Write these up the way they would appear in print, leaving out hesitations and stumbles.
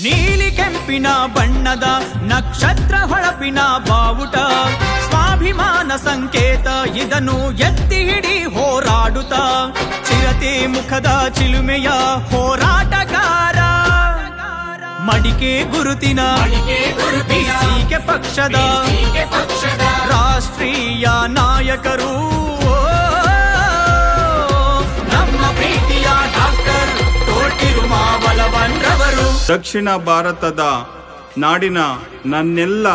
ನೀಲಿ ಕೆಂಪಿನ ಬಣ್ಣದ ನಕ್ಷತ್ರ ಹೊಳಪಿನ ಬಾವುಟ, ಸ್ವಾಭಿಮಾನ ಸಂಕೇತ ಇದನ್ನು ಎತ್ತಿ ಹಿಡಿ ಹೋರಾಡುತ್ತ, ಚಿರತೆ ಮುಖದ ಚಿಲುಮೆಯ ಹೋರಾಟಗಾರ, ಮಡಿಕೆ ಗುರುತಿನ ಬಿಸಿಕೆ ಪಕ್ಷದ ರಾಷ್ಟ್ರೀಯ ನಾಯಕರು, ನಮ್ಮ ಪ್ರೀತಿಯ ಡಾಕ್ಟರ್ ತೋಳ್ ತಿರುಮಾವಲವನ್ರವರು. ದಕ್ಷಿಣ ಭಾರತದ ನಾಡಿನ ನನ್ನೆಲ್ಲ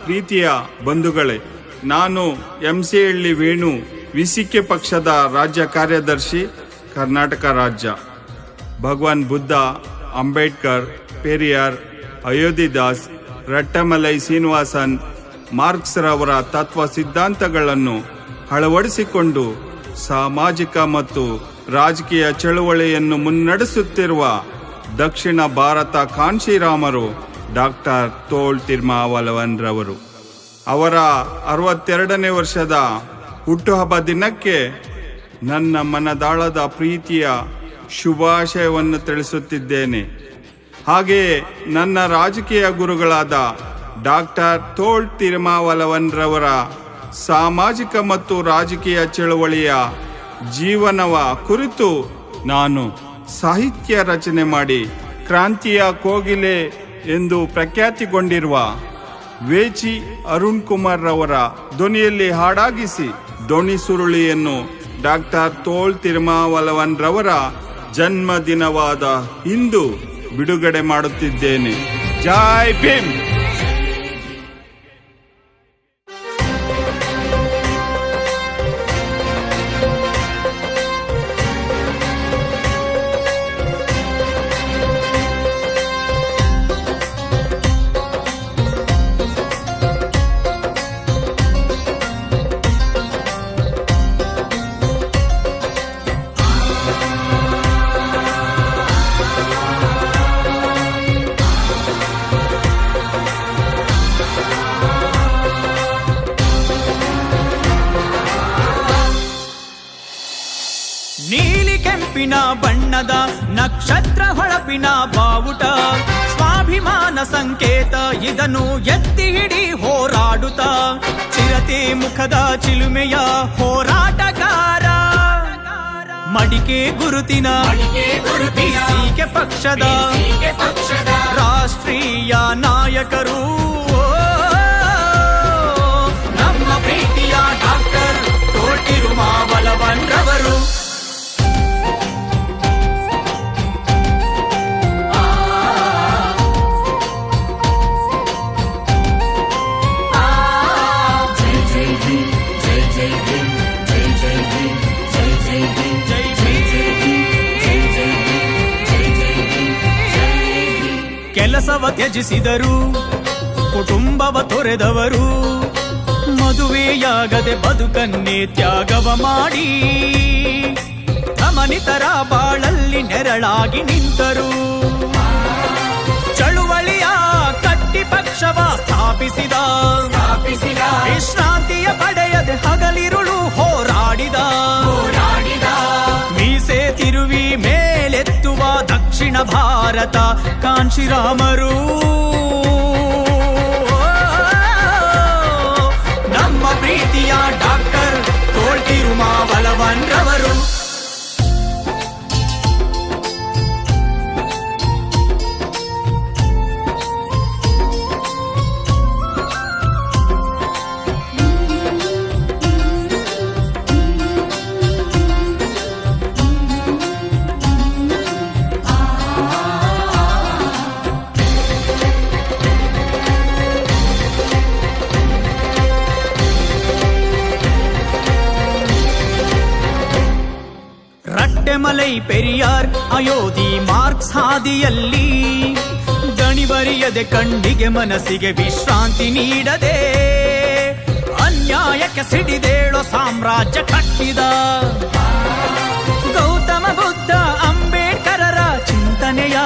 ಪ್ರೀತಿಯ ಬಂಧುಗಳೇ, ನಾನು ಎಂಸಿಹಳ್ಳಿ ವೇಣು, ವಿಸಿಕೆ ಪಕ್ಷದ ರಾಜ್ಯ ಕಾರ್ಯದರ್ಶಿ, ಕರ್ನಾಟಕ ರಾಜ್ಯ. ಭಗವಾನ್ ಬುದ್ಧ, ಅಂಬೇಡ್ಕರ್, ಪೆರಿಯಾರ್, ಅಯೋಧ್ಯದಾಸ್, ರಟ್ಟಮಲೈ ಶ್ರೀನಿವಾಸನ್, ಮಾರ್ಕ್ಸ್ ರವರ ತತ್ವ ಸಿದ್ಧಾಂತಗಳನ್ನು ಅಳವಡಿಸಿಕೊಂಡು ಸಾಮಾಜಿಕ ಮತ್ತು ರಾಜಕೀಯ ಚಳುವಳಿಯನ್ನು ಮುನ್ನಡೆಸುತ್ತಿರುವ ದಕ್ಷಿಣ ಭಾರತ ಕಾಂಶೀರಾಮರು ಡಾಕ್ಟರ್ ತೋಳ್ ತಿರುಮಾವಲವನ್ರವರು. ಅವರ 62ನೇ ವರ್ಷದ ಹುಟ್ಟುಹಬ್ಬ ದಿನಕ್ಕೆ ನನ್ನ ಮನದಾಳದ ಪ್ರೀತಿಯ ಶುಭಾಶಯವನ್ನು ತಿಳಿಸುತ್ತಿದ್ದೇನೆ. ಹಾಗೆಯೇ ನನ್ನ ರಾಜಕೀಯ ಗುರುಗಳಾದ ಡಾಕ್ಟರ್ ತೋಳ್ ತಿರುಮಾವಲವನ್ರವರ ಸಾಮಾಜಿಕ ಮತ್ತು ರಾಜಕೀಯ ಚಳವಳಿಯ ಜೀವನವ ಕುರಿತು ನಾನು ಸಾಹಿತ್ಯ ರಚನೆ ಮಾಡಿ ಕ್ರಾಂತಿಯ ಕೋಗಿಲೆ ಎಂದು ಪ್ರಖ್ಯಾತಿಗೊಂಡಿರುವ ವೇಚಿ ಅರುಣ್ ಕುಮಾರ್ ರವರ ಧ್ವನಿಯಲ್ಲಿ ಹಾಡಾಗಿಸಿ ದೋಣಿ ಸುರುಳಿಯನ್ನು ಡಾಕ್ಟರ್ ತೋಳ್ ತಿರುಮಾವಲವನ್ರವರ ಜನ್ಮದಿನವಾದ ಇಂದು ಬಿಡುಗಡೆ ಮಾಡುತ್ತಿದ್ದೇನೆ. ಜೈ ಭೀಮ್. ನೀಲಿ ಕೆಂಪಿನ ಬಣ್ಣದ ನಕ್ಷತ್ರ ಹೊಳಪಿನ ಬಾವುಟ, ಸ್ವಾಭಿಮಾನ ಸಂಕೇತ ಇದನ್ನು ಎತ್ತಿ ಹಿಡಿ ಹೋರಾಡುತ್ತ, ಚಿರತೆ ಮುಖದ ಚಿಲುಮೆಯ ಹೋರಾಟಗಾರ, ಮಡಿಕೆ ಗುರುತಿನ ಬಿಸಿಕೆ ಪಕ್ಷದ ರಾಷ್ಟ್ರೀಯ ನಾಯಕರು, ನಮ್ಮ ಪ್ರೀತಿಯ ಡಾಕ್ಟರ್ ತೋಳ್ ತಿರುಮಾವಲವನ್ರವರು. ಕೆಲಸವ ತ್ಯಜಿಸಿದರು, ಕುಟುಂಬವ ತೊರೆದವರು, ಮದುವೆಯಾಗದೆ ಬದುಕನ್ನೇ ತ್ಯಾಗವ ಮಾಡಿ ಗಮನಿತರ ಬಾಳಲ್ಲಿ ನೆರಳಾಗಿ ನಿಂತರು. ಚಳುವಳಿಯ ಕಟ್ಟಿ ಪಕ್ಷವ ಸ್ಥಾಪಿಸಿದ, ವಿಶ್ರಾಂತಿಯ ಪಡೆಯದೆ ಹಗಲಿರುಳು ಹೋರಾಡಿದ, ಮೀಸೆ ತಿರುವಿ ಮೇಲೆತ್ತುವ ದಕ್ಷಿಣ ಭಾರತ ಕಾಂಶೀರಾಮರು, ನಮ್ಮ ಪ್ರೀತಿಯ ಡಾಕ್ಟರ್ ತೋಳ್ ತಿರುಮಾವಲವನ್ರವರು. ರಟ್ಟಮಲೈ, ಪೆರಿಯಾರ್, ಅಯೋಧಿ, ಮಾರ್ಕ್ಸ್ ಹಾದಿಯಲ್ಲಿ ದಣಿವರಿಯದೆ ಕಣ್ಣಿಗೆ ಮನಸ್ಸಿಗೆ ವಿಶ್ರಾಂತಿ ನೀಡದೆ ಅನ್ಯಾಯಕ್ಕೆ ಸಿಡಿದೇಳೋ ಸಾಮ್ರಾಜ್ಯ ಕಟ್ಟಿದ ಗೌತಮ ಬುದ್ಧ, ಅಂಬೇಡ್ಕರರ ಚಿಂತನೆಯ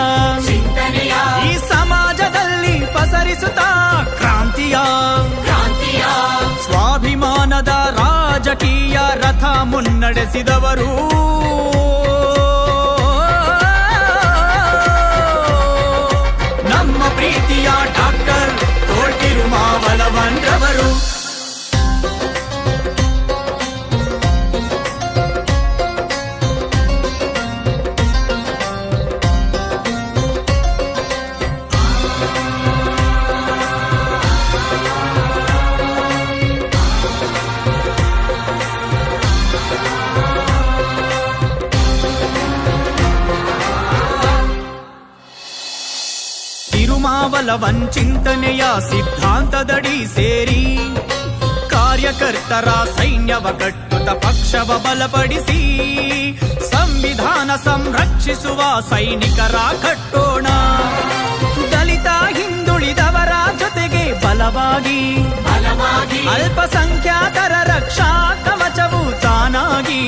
ಈ ಸಮಾಜದಲ್ಲಿ ಪಸರಿಸುತ್ತಾ ಕ್ರಾಂತಿಯ ಸ್ವಾಭಿಮಾನದ ರಾಜಕೀಯ ರಥ ಮುನ್ನಡೆಸಿದವರು. ನಮ್ಮ ತಿರುಮಾವಲವನ್ರವರು. ತಿರುಮಾವಲವನ್ ಚಿಂತನೆಯ ಸಿದ್ಧಾಂತದಡಿ ಸೇರಿ ಕಾರ್ಯಕರ್ತರ ಸೈನ್ಯವ ಕಟ್ಟುತ್ತ ಪಕ್ಷವ ಬಲಪಡಿಸಿ ಸಂವಿಧಾನ ಸಂರಕ್ಷಿಸುವ ಸೈನಿಕರ ಕಟ್ಟೋಣ. ದಲಿತ ಹಿಂದುಳಿದವರ ಜೊತೆಗೆ ಬಲವಾಗಿ ಅಲ್ಪಸಂಖ್ಯಾತರ ರಕ್ಷಾ ಕವಚವು ತಾನಾಗಿ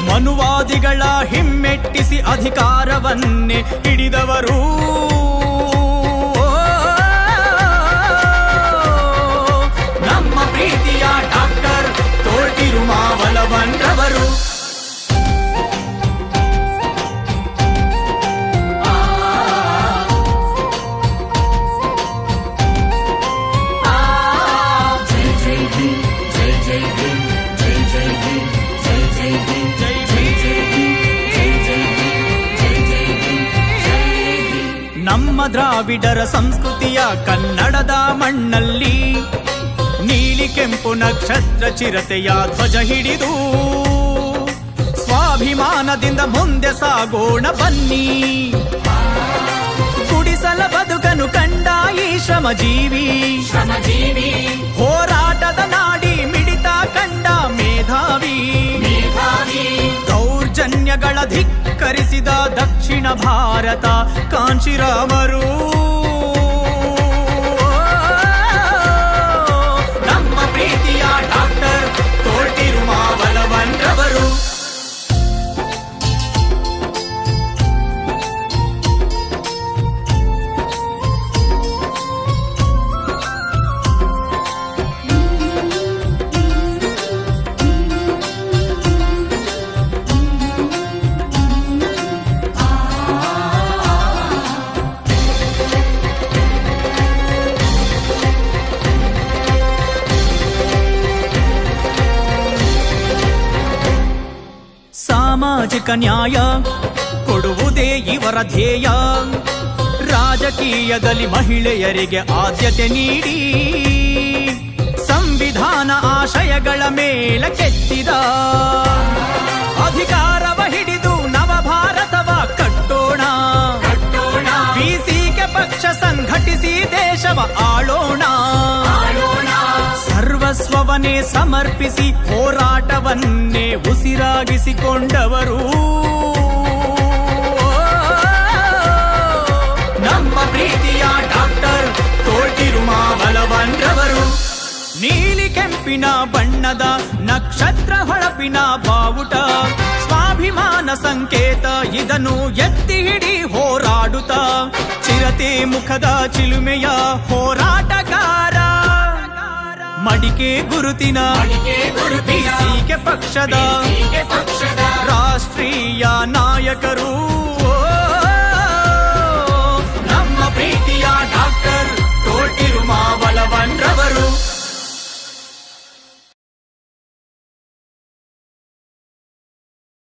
ಮನುವಾದಿಗಳ ಹಿಮ್ಮೆಟ್ಟಿಸಿ ಅಧಿಕಾರವನ್ನೇ ಹಿಡಿದವರು. ನಮ್ಮ ಪ್ರೀತಿಯ ಡಾಕ್ಟರ್ ತೋಳ್ ತಿರುಮಾವಲವನ್ರವರು. ನಮ್ಮ ದ್ರಾವಿಡರ ಸಂಸ್ಕೃತಿಯ ಕನ್ನಡದ ಮಣ್ಣಲ್ಲಿ ನೀಲಿ ಕೆಂಪು ನಕ್ಷತ್ರ ಚಿರತೆಯ ಧ್ವಜ ಹಿಡಿದು ಸ್ವಾಭಿಮಾನದಿಂದ ಮುಂದೆ ಸಾಗೋಣ ಬನ್ನಿ. ಗುಡಿಸಲ ಬದುಕನು ಕಂಡ ಈ ಶ್ರಮಜೀವಿ ಹೋರಾಟದ ನಾಡಿ ಮಿಡಿತ ಕಂಡ ಮೇಧಾವಿ. ದೌರ್ಜನ್ಯಗಳ ಧಿಕ್ಕರಿಸಿದ ದಕ್ಷಿಣ ಭಾರತ ಕಾಂಶಿರಾಮರು. ನಮ್ಮ ಪ್ರೀತಿಯ ಡಾಕ್ಟರ್ ತೋಳ್ ತಿರುಮಾವಲವನ್ರವರು. ಸಾಮಾಜಿಕ ನ್ಯಾಯ ಕೊಡುವುದೇ ಇವರ ಧ್ಯೇಯ. ರಾಜಕೀಯದಲ್ಲಿ ಮಹಿಳೆಯರಿಗೆ ಆದ್ಯತೆ ನೀಡಿ ಸಂವಿಧಾನ ಆಶಯಗಳ ಮೇಲೆ ಕೆತ್ತಿದ ಅಧಿಕಾರವ ಹಿಡಿದು ನವಭಾರತವ ಕಟ್ಟೋಣ. ಬಿಸಿಕೆ ಪಕ್ಷ ಸಂಘಟಿಸಿ ದೇಶವ ಆಳೋಣ. ಸರ್ವಸ್ವವನ್ನೇ ಸಮರ್ಪಿಸಿ ಹೋರಾಟವನ್ನೇ ಉಸಿರಾಗಿಸಿಕೊಂಡವರು ನಮ್ಮ ಪ್ರೀತಿಯ ಡಾಕ್ಟರ್ ತೋಳ್ ತಿರುಮಾವಲವನ್ರವರು. ನೀಲಿ ಕೆಂಪಿನ ಬಣ್ಣದ ನಕ್ಷತ್ರ ಹೊಳಪಿನ ಬಾವುಟ ಸ್ವಾಭಿಮಾನ ಸಂಕೇತ. ಇದನ್ನು ಎತ್ತಿ ಹಿಡಿ ಹೋರಾಡುತ್ತ ಚಿರತೆ ಮುಖದ ಚಿಲುಮೆಯ ಹೋರಾಟಗಾರ. ಮಡಿಕೆ ಗುರುತಿನ ಬಿಸಿಕೆ ಪಕ್ಷದ ರಾಷ್ಟ್ರೀಯ